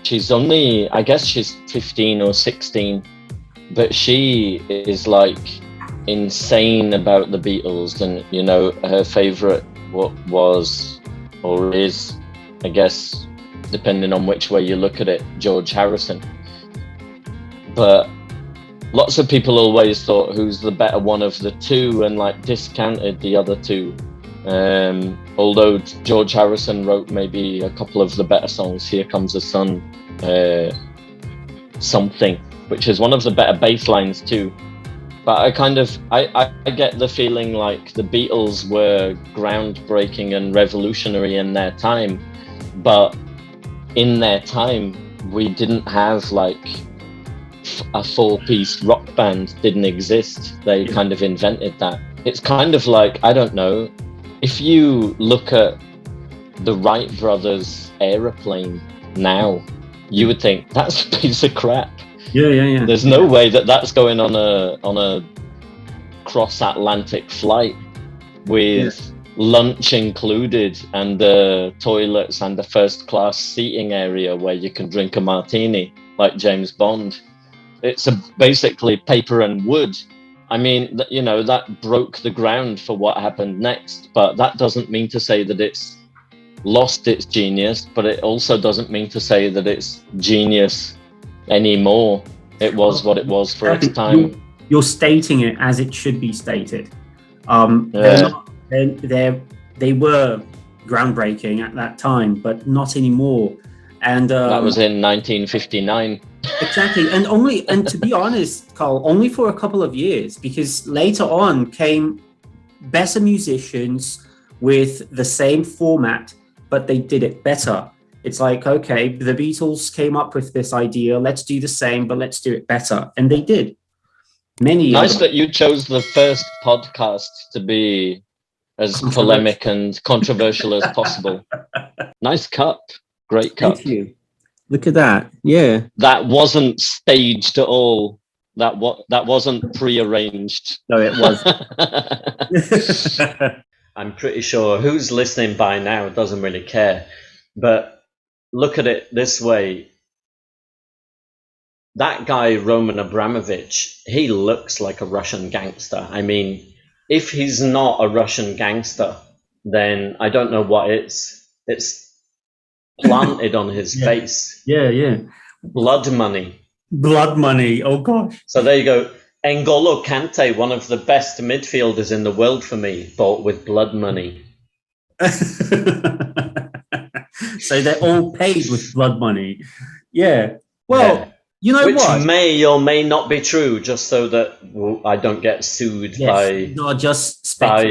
she's only, I guess she's 15 or 16, but she is like insane about the Beatles, and you know, her favorite was or is, I guess, depending on which way you look at it, George Harrison. But lots of people always thought who's the better one of the two, and like discounted the other two. Although George Harrison wrote maybe a couple of the better songs, Here Comes the Sun, Something, which is one of the better bass lines too. But I get the feeling like the Beatles were groundbreaking and revolutionary in their time, but in their time we didn't have like a four-piece rock band. Didn't exist. They kind of invented that. It's kind of like, I don't know, if you look at the Wright brothers aeroplane now, you would think that's a piece of crap. Yeah. There's no way that that's going on a cross-Atlantic flight with lunch included and the toilets and the first-class seating area where you can drink a martini like James Bond. It's basically paper and wood. I mean, you know, that broke the ground for what happened next, but that doesn't mean to say that it's lost its genius, but it also doesn't mean to say that it's genius anymore. It was what it was for its time. You're stating it as it should be stated. They were groundbreaking at that time, but not anymore. And that was in 1959. Exactly, and to be honest, Carl, only for a couple of years, because later on came better musicians with the same format, but they did it better. It's like, okay, the Beatles came up with this idea, let's do the same, but let's do it better. And they did. Nice that you chose the first podcast to be as polemic and controversial as possible. Nice cut. Great cut. Thank you. Look at that. Yeah. That wasn't staged at all. That wasn't pre-arranged. No, it was. I'm pretty sure who's listening by now doesn't really care. But look at it this way. That guy, Roman Abramovich, he looks like a Russian gangster. I mean, if he's not a Russian gangster, then I don't know what it's planted on his face. Yeah. Blood money. Blood money. Oh, gosh. So there you go. N'Golo Kante, one of the best midfielders in the world for me, bought with blood money. So they're all paid with blood money. Yeah. Well, you know what? Which may or may not be true, just so that I don't get sued by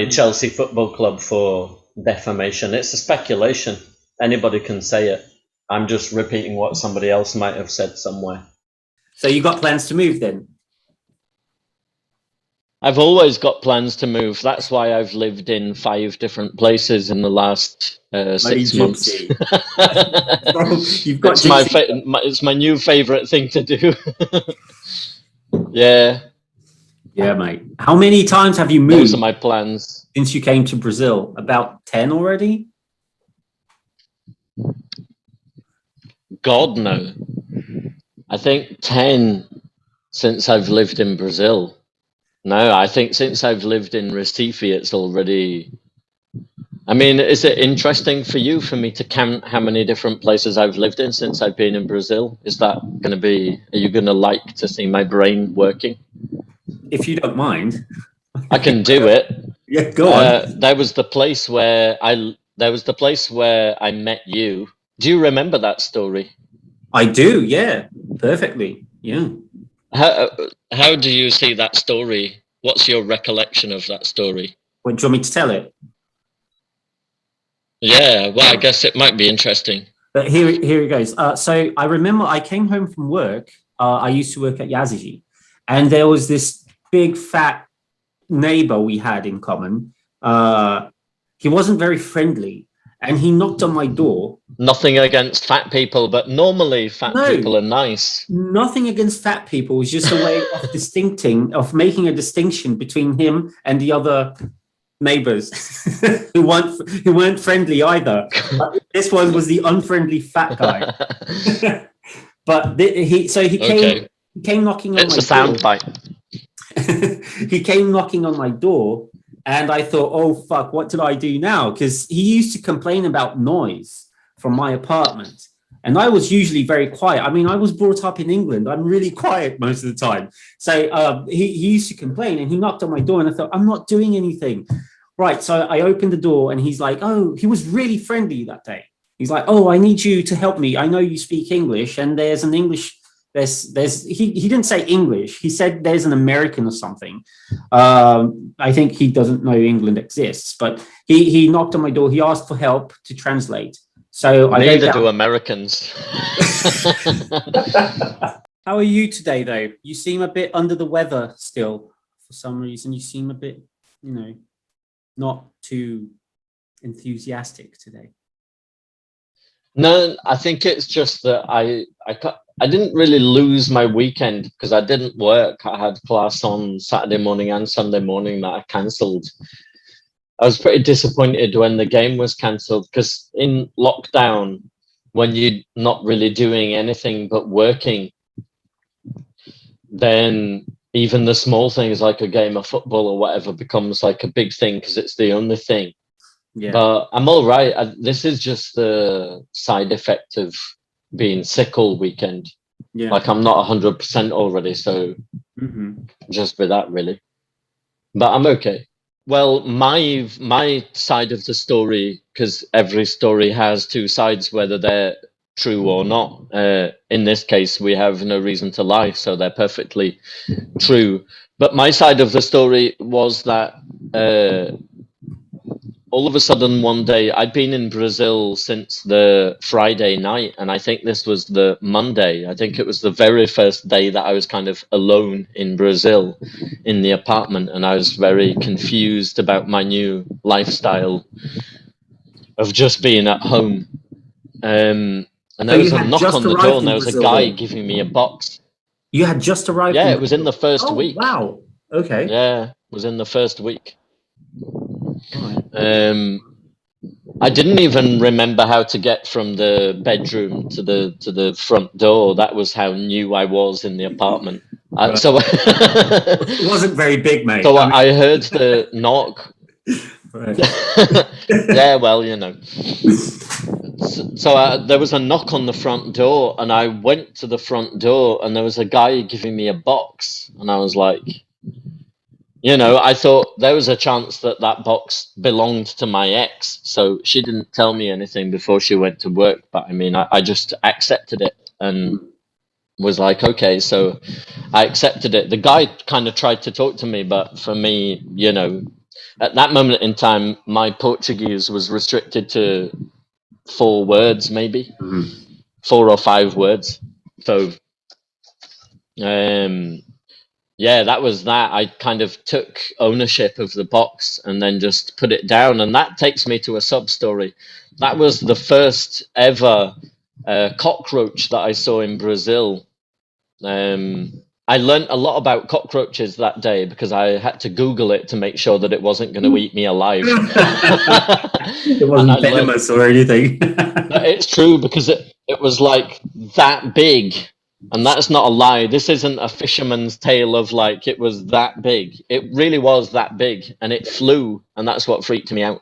Chelsea Football Club for defamation. It's a speculation. Anybody can say it. I'm just repeating what somebody else might have said somewhere. So you got plans to move then? I've always got plans to move. That's why I've lived in 5 different places in the last 6 months. It's my new favorite thing to do. Yeah. Yeah, mate. How many times have you moved? Those are my plans. Since you came to Brazil? About 10 already? God, no. I think 10 since I've lived in Brazil. No, I think since I've lived in Recife, it's already... I mean, is it interesting for you for me to count how many different places I've lived in since I've been in Brazil? Is that going to be... Are you going to like to see my brain working? If you don't mind. I can do it. Yeah, go on. There was the place where I met you. Do you remember that story? I do, yeah. Perfectly, yeah. How do you see that story? What's your recollection of that story? Well, do you want me to tell it? Yeah, well, I guess it might be interesting. But here it goes. So I remember I came home from work. I used to work at Yazigi. And there was this big, fat neighbor we had in common. He wasn't very friendly. And he knocked on my door. Nothing against fat people, but normally people are nice. Nothing against fat people. It was just a way of making a distinction between him and the other neighbors who weren't friendly either. But this one was the unfriendly fat guy. But he came knocking on It's my a sound door. bite. He came knocking on my door, and I thought, oh fuck, what did I do now? Because he used to complain about noise from my apartment. And I was usually very quiet. I mean, I was brought up in England. I'm really quiet most of the time. So he used to complain, and he knocked on my door, and I thought, I'm not doing anything. Right. So I opened the door, and he's like, oh, he was really friendly that day. He's like, oh, I need you to help me. I know you speak English, and there's an English. He didn't say English. He said there's an American or something. I think he doesn't know England exists, but he knocked on my door. He asked for help to translate. So Neither do Americans. How are you today, though? You seem a bit under the weather still. For some reason, you seem a bit, not too enthusiastic today. No, I think it's just that I didn't really lose my weekend because I didn't work. I had class on Saturday morning and Sunday morning that I cancelled. I was pretty disappointed when the game was cancelled because in lockdown, when you're not really doing anything but working, then even the small things like a game of football or whatever becomes like a big thing because it's the only thing. Yeah. But I'm all right. This is just the side effect of being sick all weekend. Yeah. Like I'm not 100% already, so just with that really. But I'm okay. Well, my side of the story, because every story has two sides, whether they're true or not. In this case, we have no reason to lie, so they're perfectly true. But my side of the story was that all of a sudden one day, I'd been in Brazil since the Friday night, and I think this was the Monday. I think it was the very first day that I was kind of alone in Brazil in the apartment, and I was very confused about my new lifestyle of just being at home. And there was a knock on the door, and there was a guy giving me a box. You had just arrived? Yeah, it was in the first week. Wow. Okay. Yeah, it was in the first week. I didn't even remember how to get from the bedroom to the front door. That was how new I was in the apartment. Right. So it wasn't very big, mate. So I heard the knock. Right. Yeah, well, So there was a knock on the front door, and I went to the front door, and there was a guy giving me a box, and I was like, I thought there was a chance that box belonged to my ex, so she didn't tell me anything before she went to work. But I mean, I just accepted it and was like, okay, so I accepted it. The guy kind of tried to talk to me, but for me, at that moment in time, my Portuguese was restricted to 4 words, maybe 4 or 5 words. So, yeah, that was that. I kind of took ownership of the box and then just put it down. And that takes me to a sub-story. That was the first ever cockroach that I saw in Brazil. I learned a lot about cockroaches that day because I had to Google it to make sure that it wasn't going to eat me alive. It wasn't venomous or anything. It's true because it was like that big. And that's not a lie. This isn't a fisherman's tale of like it was that big. It really was that big, and it flew, and that's what freaked me out.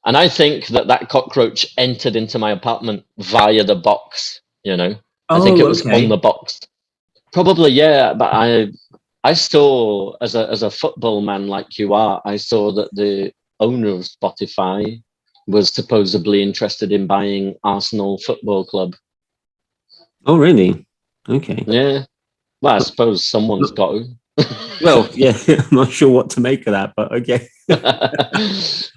And I think that cockroach entered into my apartment via the box. I think it was on the box. Probably, yeah. But I saw as a football man like you are, I saw that the owner of Spotify was supposedly interested in buying Arsenal Football Club. Oh, really? Okay. Yeah. Well, I suppose someone's got to. Well, yeah, I'm not sure what to make of that, but okay.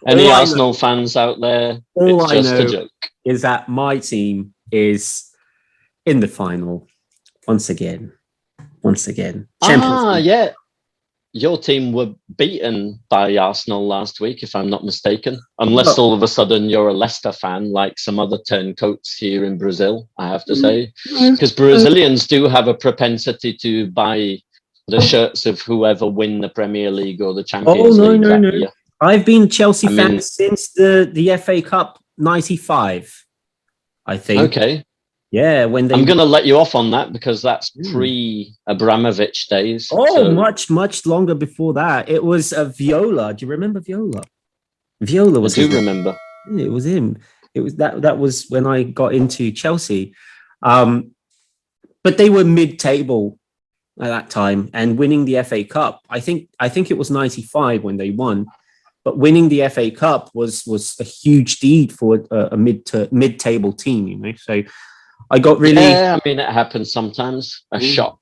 Any Arsenal fans out there? All it's just I know a joke. Is that my team is in the final once again. Champions League. Yeah. Your team were beaten by Arsenal last week, if I'm not mistaken. Unless all of a sudden you're a Leicester fan, like some other turncoats here in Brazil, I have to say. Because Brazilians do have a propensity to buy the shirts of whoever win the Premier League or the Champions League. No. Year. I've been Chelsea fan since the FA Cup 95, I think. Okay. Yeah, when they. I'm going to let you off on that because that's Mm. pre-Abramovich days. Oh, much longer before that. It was Viola. Do you remember Viola? Viola was I his do name. remember. It was him. It was that was when I got into Chelsea. But they were mid-table at that time and winning the FA Cup. I think it was 95 when they won. But winning the FA Cup was a huge deed for a mid-table team, you know. So I got really. Yeah, I mean, it happens sometimes. A shock.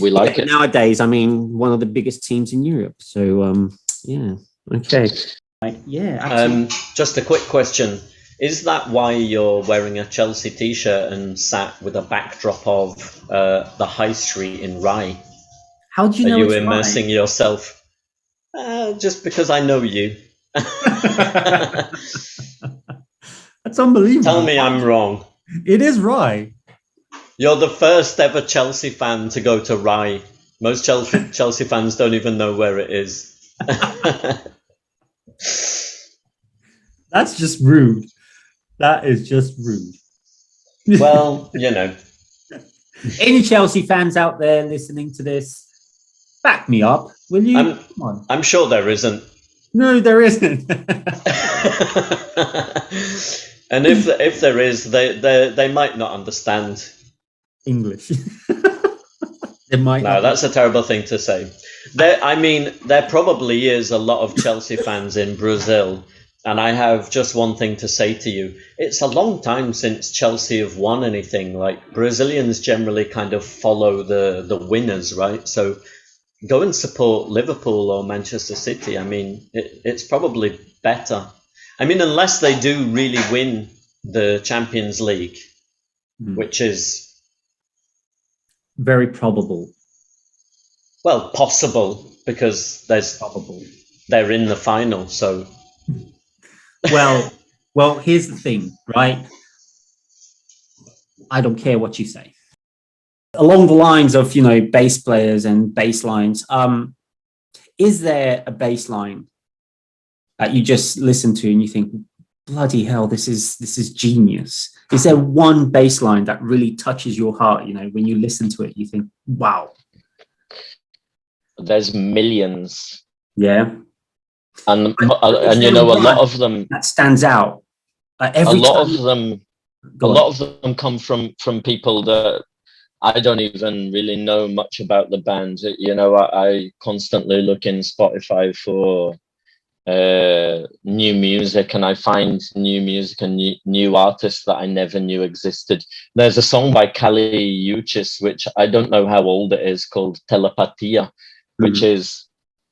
We like it. Nowadays, I mean, one of the biggest teams in Europe. So yeah, okay. Yeah, absolutely. Just a quick question. Is that why you're wearing a Chelsea t-shirt and sat with a backdrop of the high street in Rye? How do you Are know you it's immersing right? yourself? Just because I know you. That's unbelievable. Tell me I'm wrong. It is right. You're the first ever Chelsea fan to go to Rye. Most Chelsea fans don't even know where it is. That's just rude. That is just rude. Well, you know. Any Chelsea fans out there listening to this, back me up, will you? Come on. I'm sure there isn't. No, there isn't. And if there is, they might not understand English. They might No, not. that's a terrible thing to say. There probably is a lot of Chelsea fans in Brazil, and I have just one thing to say to you. It's a long time since Chelsea have won anything. Like, Brazilians generally kind of follow the winners, right? So go and support Liverpool or Manchester City. I mean, it's probably better. I mean, unless they do really win the Champions League, which is very probable. Well, possible, because they're in the final, so. Well, here's the thing, right? I don't care what you say. Along the lines of, you know, bass players and bass lines, is there a bass line that you just listen to and you think, bloody hell, this is genius? Is there one bass line that really touches your heart? You know, when you listen to it, you think, wow. There's millions. Yeah. And you know, a lot of them that stands out. A lot of them come from people that I don't even really know much about the band. You know, I constantly look in Spotify for new music, and I find new music and new artists that I never knew existed. There's a song by Kali Uchis, which I don't know how old it is, called Telepatia, which is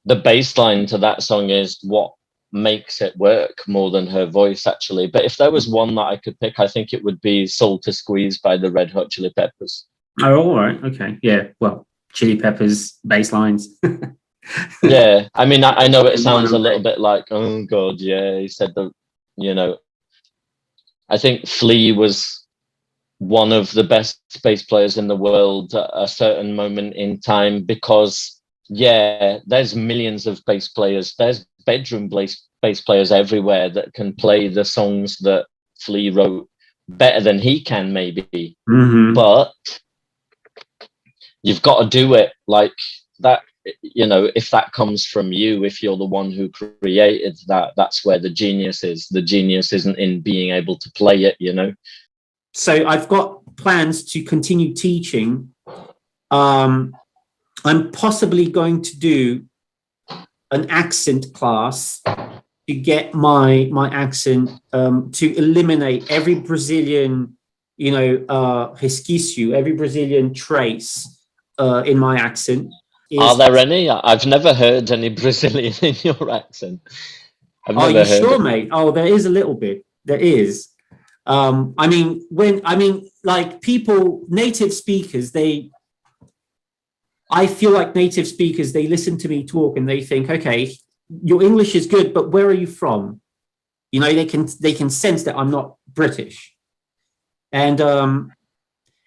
the bass line to that song is what makes it work more than her voice, actually. But if there was one that I could pick, I think it would be Soul to Squeeze by the Red Hot Chili Peppers. Oh, all right. Okay. Yeah. Well, Chili Peppers bass lines. Yeah. I mean, I know it sounds a little bit like, oh, God, yeah, he said that, you know. I think Flea was one of the best bass players in the world at a certain moment in time because, yeah, there's millions of bass players. There's bedroom bass players everywhere that can play the songs that Flea wrote better than he can, maybe. But you've got to do it like that. You know, if that comes from you, if you're the one who created that, that's where the genius is. The genius isn't in being able to play it, you know. So I've got plans to continue teaching. I'm possibly going to do an accent class to get my accent, to eliminate every Brazilian, you know, resquício, every Brazilian trace in my accent. Are there any? I've never heard any Brazilian in your accent. Are you sure, mate? Oh, there is a little bit. There is. I mean, like people, native speakers, I feel like native speakers, they listen to me talk and they think, okay, your English is good, but where are you from? You know, they can sense that I'm not British. And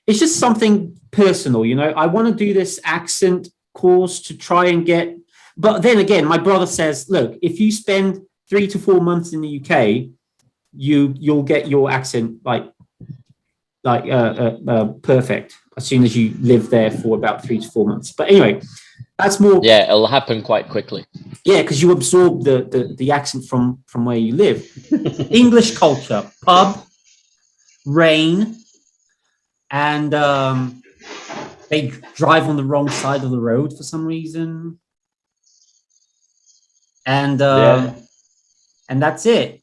it's just something personal, you know. I want to do this accent course to try and get, but then again, my brother says, look, if you spend 3 to 4 months in the UK, you'll get your accent like like perfect as soon as you live there for about 3 to 4 months. But anyway, that's more. Yeah, it'll happen quite quickly. Yeah, because you absorb the accent from where you live. English culture, pub, rain, and they drive on the wrong side of the road for some reason, and Yeah. and that's it.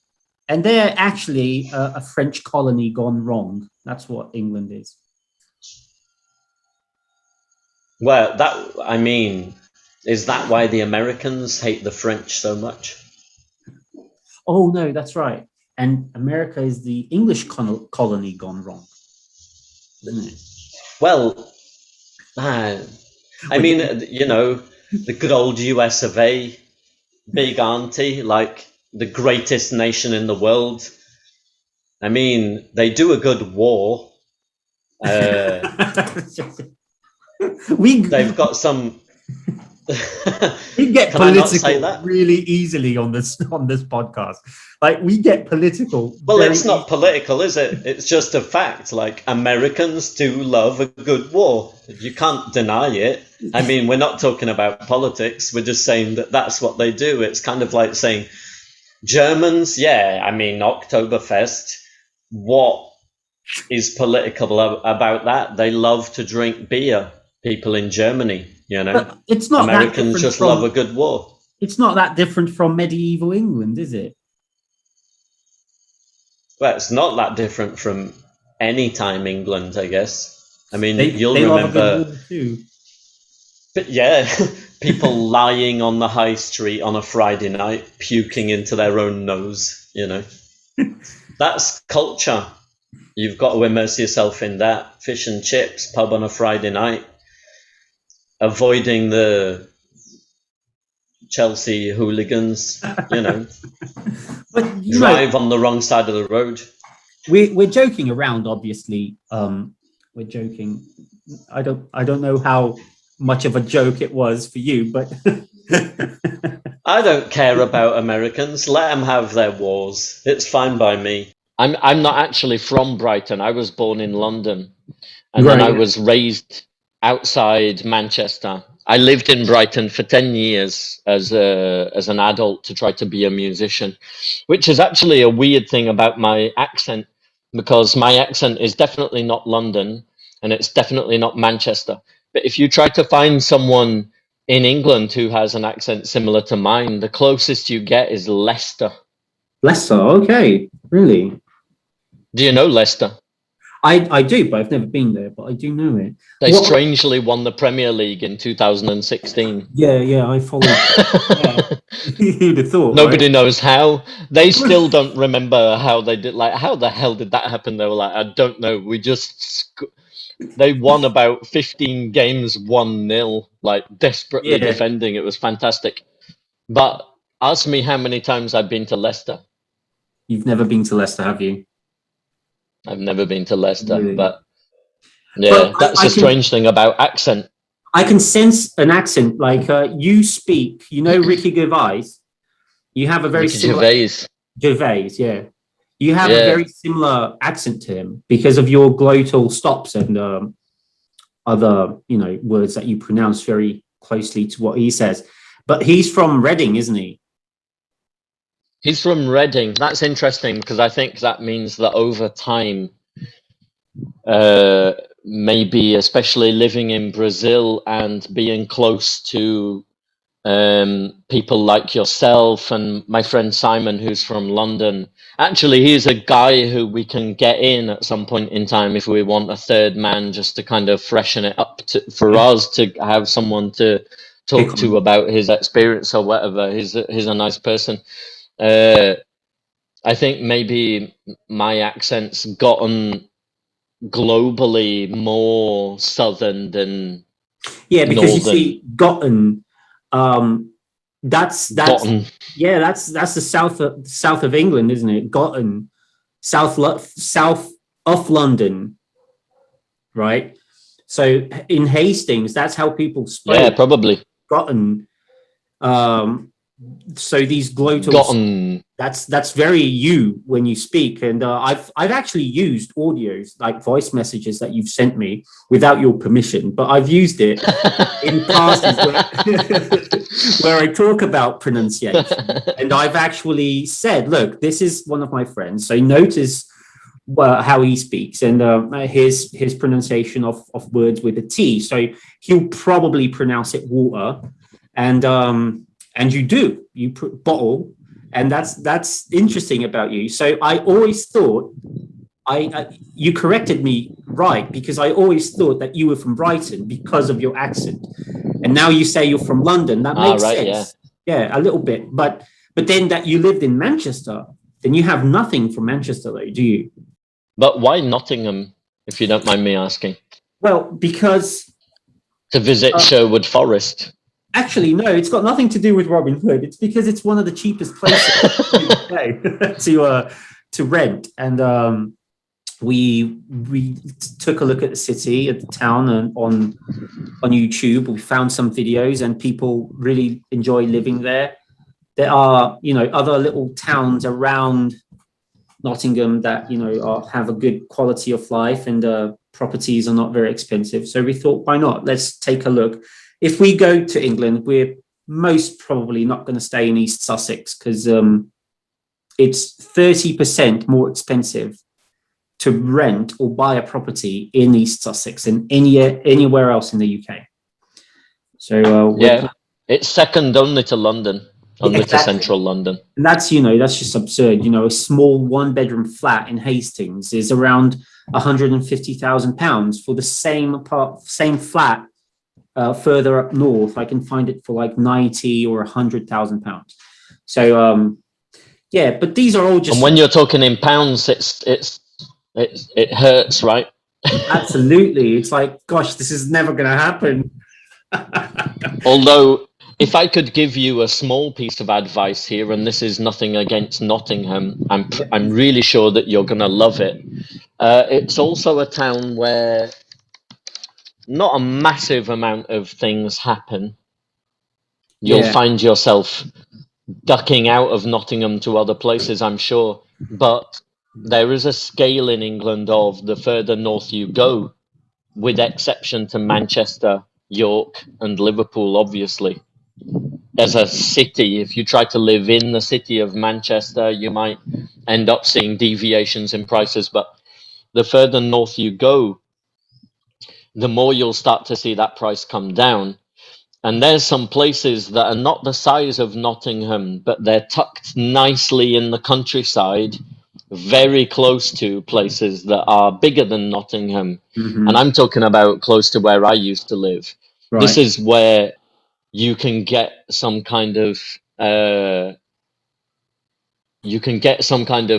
And they're actually a French colony gone wrong. That's what England is. Well, I mean, is that why the Americans hate the French so much? Oh no, that's right. And America is the English colony gone wrong, isn't it? Well, I mean, the good old US of A, big auntie, like the greatest nation in the world. I mean, they do a good war. we They've got some. we get Can I not say that? really easily on this podcast. Like we get political. Well, it's not political, is it? It's just a fact. Like Americans do love a good war. You can't deny it. I mean, we're not talking about politics. We're just saying that that's what they do. It's kind of like saying Germans. Yeah, I mean, Oktoberfest. What is political about that? They love to drink beer. People in Germany, but it's not Americans just love a good war. It's not that different from medieval England, is it? Well, it's not that different from any time England, I guess. I mean, you'll remember. Love a good war too. But yeah, people lying on the high street on a Friday night, puking into their own nose. That's culture. You've got to immerse yourself in that. Fish and chips, pub on a Friday night. Avoiding the Chelsea hooligans, But drive on the wrong side of the road. We're joking around, obviously. We're joking. I don't know how much of a joke it was for you, but I don't care about Americans. Let them have their wars. It's fine by me. I'm not actually from Brighton. I was born in London, and then I was raised outside Manchester. I lived in Brighton for 10 years as an adult to try to be a musician, which is actually a weird thing about my accent, because my accent is definitely not London and it's definitely not Manchester. But if you try to find someone in England who has an accent similar to mine, the closest you get is Leicester. Leicester, okay, really? Do you know Leicester? I do, but I've never been there, but I do know it. They strangely won the Premier League in 2016. Yeah, I followed. Who'd have thought? Nobody knows how. They still don't remember how they did. Like, how the hell did that happen? They were like, I don't know. They won about 15 games 1-0, like desperately defending. It was fantastic. But ask me how many times I've been to Leicester. You've never been to Leicester, have you? I've never been to Leicester, really? But yeah, that's the strange thing about accent. I can sense an accent, like you speak. Ricky Gervais. You have a very similar Gervais, yeah. You have a very similar accent to him because of your glottal stops and other, words that you pronounce very closely to what he says. But he's from Reading, isn't he? He's from Reading. That's interesting because I think that means that over time, maybe especially living in Brazil and being close to people like yourself and my friend Simon, who's from London. Actually, he's a guy who we can get in at some point in time if we want a third man, just to kind of freshen it up for us to have someone to talk to about his experience or whatever. He's a nice person. I think maybe my accent's gotten globally more southern than because northern. You see, gotten. That's Gotten. Yeah, that's the south of England, isn't it? Gotten, south of London, right? So in Hastings, that's how people spoke. Yeah, probably. Gotten. So these glottals, Gotten. that's very you when you speak. And I've actually used audios like voice messages that you've sent me without your permission, but I've used it in passes where I talk about pronunciation, and I've actually said, look, this is one of my friends, so notice how he speaks, and his pronunciation of words with a T. So he'll probably pronounce it water, and you bottle, and that's interesting about you. So I always thought you corrected me, right, because I always thought that you were from Brighton because of your accent, and now you say you're from London. That makes sense. Yeah, a little bit, but then that you lived in Manchester, then you have nothing from Manchester, though, do you? But why Nottingham, if you don't mind me asking? Well, because to visit Sherwood Forest. Actually, no, it's got nothing to do with Robin Hood. It's because it's one of the cheapest places to rent. And we took a look at the city, at the town, and on YouTube. We found some videos, and people really enjoy living there. There are, other little towns around Nottingham that, have a good quality of life, and properties are not very expensive. So we thought, why not? Let's take a look. If we go to England, we're most probably not going to stay in East Sussex because it's 30% more expensive to rent or buy a property in East Sussex than anywhere else in the UK. So it's second only to London, only to central London. And that's just absurd. A small 1-bedroom flat in Hastings is around £150,000 for the same flat. Further up north, I can find it for like 90 or £100,000. So but these are all just. And when you're talking in pounds, it hurts, right? Absolutely, it's like, gosh, this is never going to happen. Although, if I could give you a small piece of advice here, and this is nothing against Nottingham, I'm really sure that you're going to love it. It's also a town where not a massive amount of things happen. You'll find yourself ducking out of Nottingham to other places, I'm sure. But there is a scale in England of the further north you go, with exception to Manchester, York, and Liverpool, obviously. As a city, if you try to live in the city of Manchester, you might end up seeing deviations in prices. But the further north you go, the more you'll start to see that price come down. And there's some places that are not the size of Nottingham, but they're tucked nicely in the countryside, very close to places that are bigger than Nottingham. Mm-hmm. And I'm talking about close to where I used to live. Right. This is where you can get some kind of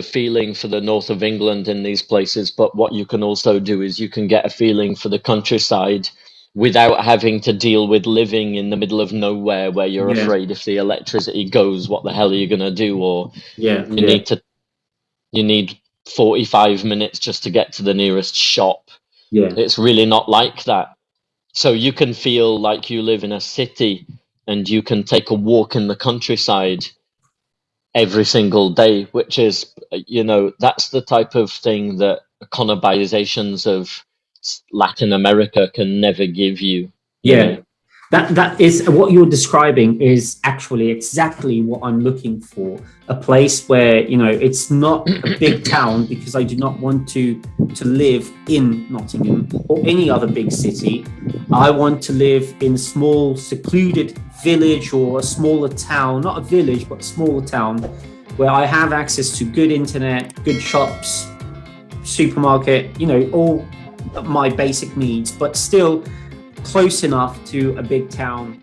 feeling for the north of England in these places, but what you can also do is you can get a feeling for the countryside without having to deal with living in the middle of nowhere where you're afraid if the electricity goes, what the hell are you going to do? Or you need 45 minutes just to get to the nearest shop. Yeah. It's really not like that. So you can feel like you live in a city and you can take a walk in the countryside every single day, which is, that's the type of thing that conurbizations of Latin America can never give you. That is what you're describing is actually exactly what I'm looking for. A place where, it's not a big town, because I do not want to live in Nottingham or any other big city. I want to live in a small, secluded village or a smaller town, not a village, but a smaller town where I have access to good internet, good shops, supermarket, all my basic needs, but still close enough to a big town